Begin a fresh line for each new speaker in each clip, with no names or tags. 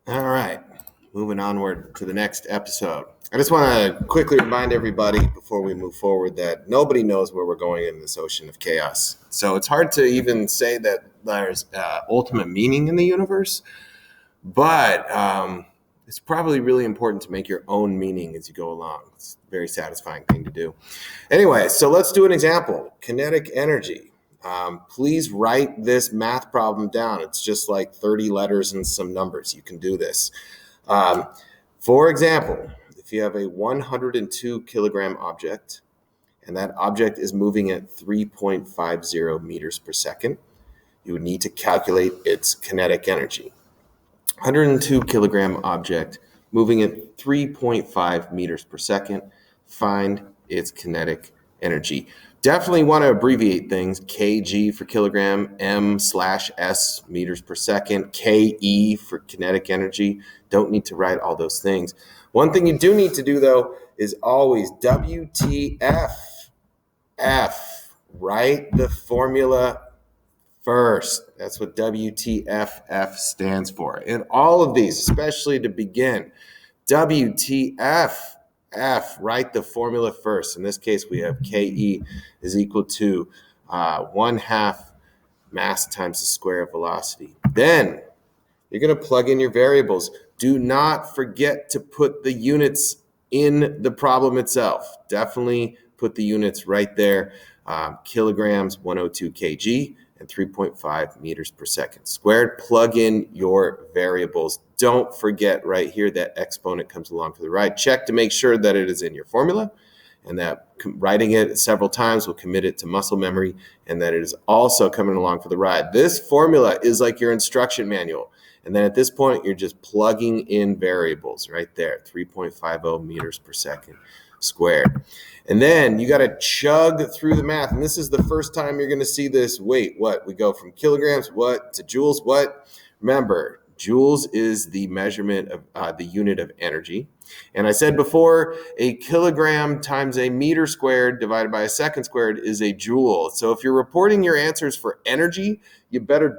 All right, moving onward to the next episode. I just want to quickly remind everybody before we move forward that nobody knows where we're going in this ocean of chaos. So it's hard to even say that there's ultimate meaning in the universe, but it's probably really important to make your own meaning as you go along. It's a very satisfying thing to do. Anyway, so let's do an example. Kinetic energy. Please write this math problem down. It's just like 30 letters and some numbers. You can do this. For example, if you have a 102 kilogram object and that object is moving at 3.50 meters per second, you would need to calculate its kinetic energy. 102 kilogram object moving at 3.5 meters per second, find its kinetic energy. Definitely want to abbreviate things. kg for kilogram, m/s meters per second, ke for kinetic energy. Don't need to write all those things. One thing you do need to do, though, is always WTF. Write the formula first. That's what WTFF stands for. In all of these, especially to begin, WTF. Write the formula first. In this case, we have KE is equal to 1/2 mass times the square of velocity. Then you're going to plug in your variables. Do not forget to put the units in the problem itself. Definitely put the units right there. Kilograms, 102 kg, and 3.5 meters per second squared. Plug in your variables. Don't forget right here that exponent comes along for the ride. Check to make sure that it is in your formula and that writing it several times will commit it to muscle memory and that it is also coming along for the ride. This formula is like your instruction manual. And then at this point, you're just plugging in variables right there, 3.50 meters per second squared. And then you got to chug through the math. And this is the first time you're going to see this. Wait, what? We go from kilograms, what, to joules, what? Remember, joules is the measurement of the unit of energy. And I said before, a kilogram times a meter squared divided by a second squared is a joule. So if you're reporting your answers for energy, you better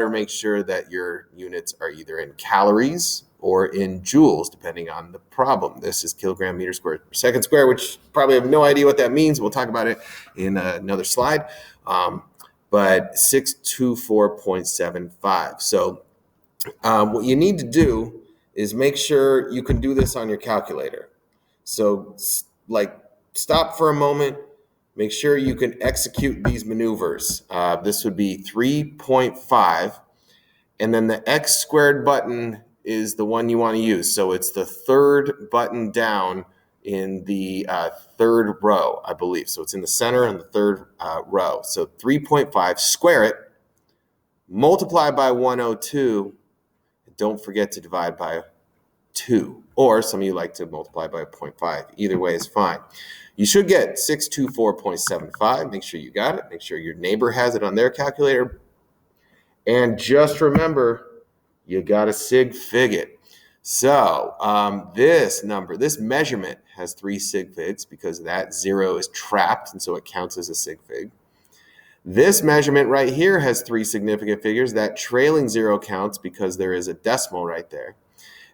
make sure that your units are either in calories or in joules, depending on the problem. This is kilogram meter squared per second square, which probably have no idea what that means. We'll talk about it in another slide. But 624.75. So what you need to do is make sure you can do this on your calculator. So stop for a moment, make sure you can execute these maneuvers. This would be 3.5, and then the X squared button is the one you want to use. So it's the third button down in the third row, I believe. So it's in the center in the third row. So 3.5, square it, multiply by 102, don't forget to divide by 2, or some of you like to multiply by 0.5. Either way is fine. You should get 624.75. Make sure you got it. Make sure your neighbor has it on their calculator. And just remember, you got to sig fig it. So this measurement has 3 sig figs because that 0 is trapped, and so it counts as a sig fig. This measurement right here has 3 significant figures. That trailing 0 counts because there is a decimal right there.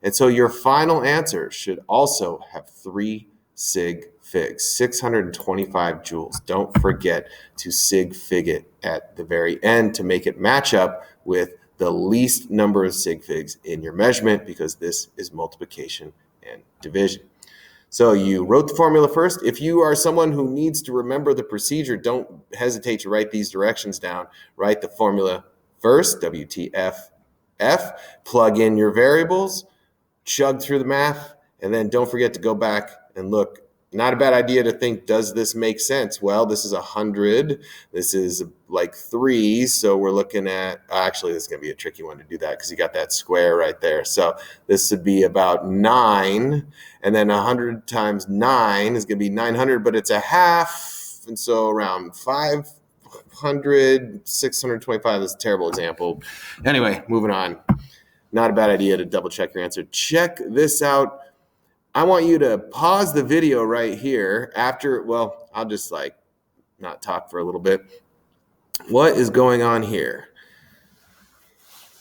And so your final answer should also have 3 sig figs, 625 joules. Don't forget to sig fig it at the very end to make it match up with the least number of sig figs in your measurement, because this is multiplication and division. So you wrote the formula first. If you are someone who needs to remember the procedure, don't hesitate to write these directions down. Write the formula first, WTF, plug in your variables, chug through the math, and then don't forget to go back and look. Not a bad idea to think, does this make sense? Well, this is 100. This is like 3. So we're looking at, actually, this is going to be a tricky one to do that because you got that square right there. So this would be about 9. And then 100 times 9 is going to be 900, but it's a half. And so around 500, 625 is a terrible example. Anyway, moving on. Not a bad idea to double check your answer. Check this out. I want you to pause the video right here I'll just not talk for a little bit. What is going on here?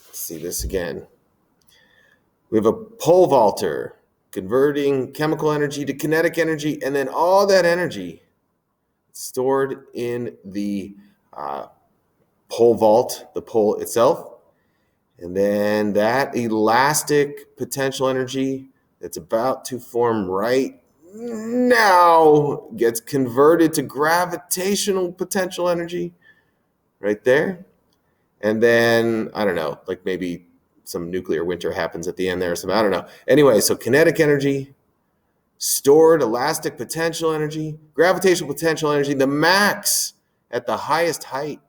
Let's see this again. We have a pole vaulter converting chemical energy to kinetic energy, and then all that energy stored in the pole vault, the pole itself. And then that elastic potential energy that's about to form right now gets converted to gravitational potential energy right there. And then, I don't know, like maybe some nuclear winter happens at the end there or something. I don't know. Anyway, so kinetic energy, stored elastic potential energy, gravitational potential energy, the max at the highest height.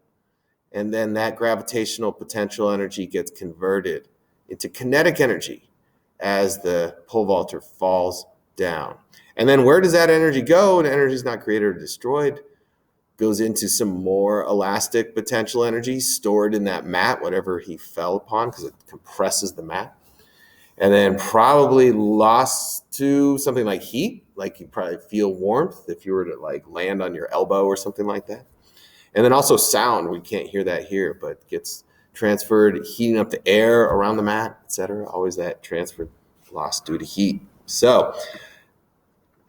And then that gravitational potential energy gets converted into kinetic energy as the pole vaulter falls down. And then where does that energy go? And energy is not created or destroyed. Goes into some more elastic potential energy stored in that mat, whatever he fell upon, because it compresses the mat. And then probably lost to something like heat, like you probably feel warmth if you were to like land on your elbow or something like that. And then also sound, we can't hear that here, but gets transferred, heating up the air around the mat, etc. Always that transfer loss due to heat. So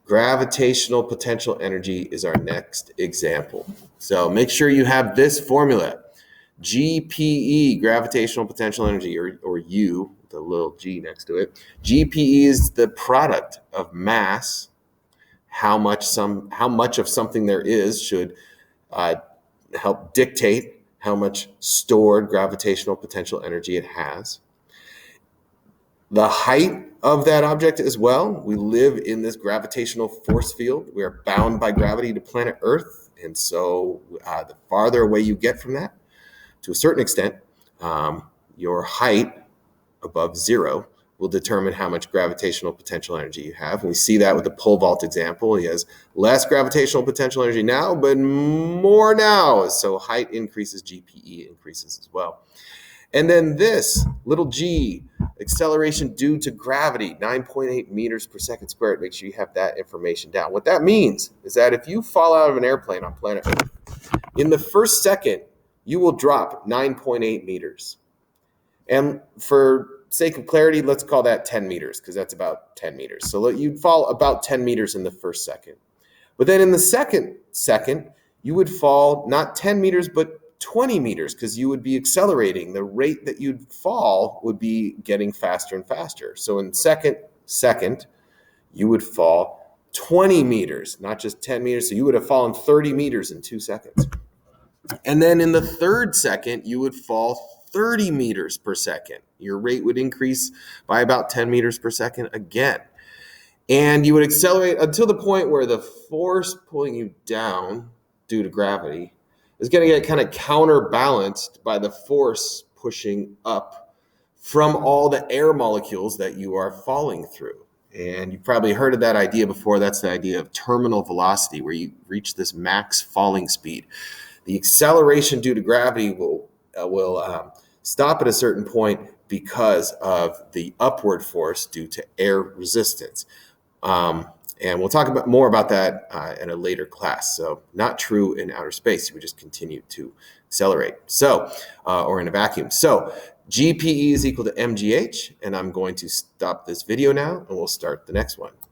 gravitational potential energy is our next example. So make sure you have this formula. GPE, gravitational potential energy, or U, with a little g next to it. GPE is the product of mass, how much of something there is should help dictate how much stored gravitational potential energy it has. The height of that object as well. We live in this gravitational force field. We are bound by gravity to planet Earth. And so the farther away you get from that, to a certain extent, your height above zero will determine how much gravitational potential energy you have. And we see that with the pole vault example. He has less gravitational potential energy now, but more now. So height increases, GPE increases as well. And then this little g, acceleration due to gravity, 9.8 meters per second squared. Make sure you have that information down. What that means is that if you fall out of an airplane on planet Earth, in the first second, you will drop 9.8 meters. And for sake of clarity, let's call that 10 meters, because that's about 10 meters. So you'd fall about 10 meters in the first second. But then in the second, you would fall not 10 meters, but 20 meters, because you would be accelerating. The rate that you'd fall would be getting faster and faster. So in second, you would fall 20 meters, not just 10 meters. So you would have fallen 30 meters in 2 seconds. And then in the third second, you would fall 30 meters per second. Your rate would increase by about 10 meters per second again. And you would accelerate until the point where the force pulling you down due to gravity is going to get kind of counterbalanced by the force pushing up from all the air molecules that you are falling through. And you've probably heard of that idea before. That's the idea of terminal velocity, where you reach this max falling speed. The acceleration due to gravity will stop at a certain point because of the upward force due to air resistance. And we'll talk more about that in a later class. So not true in outer space. We just continue to accelerate. So, or in a vacuum. So GPE is equal to mgh. And I'm going to stop this video now and we'll start the next one.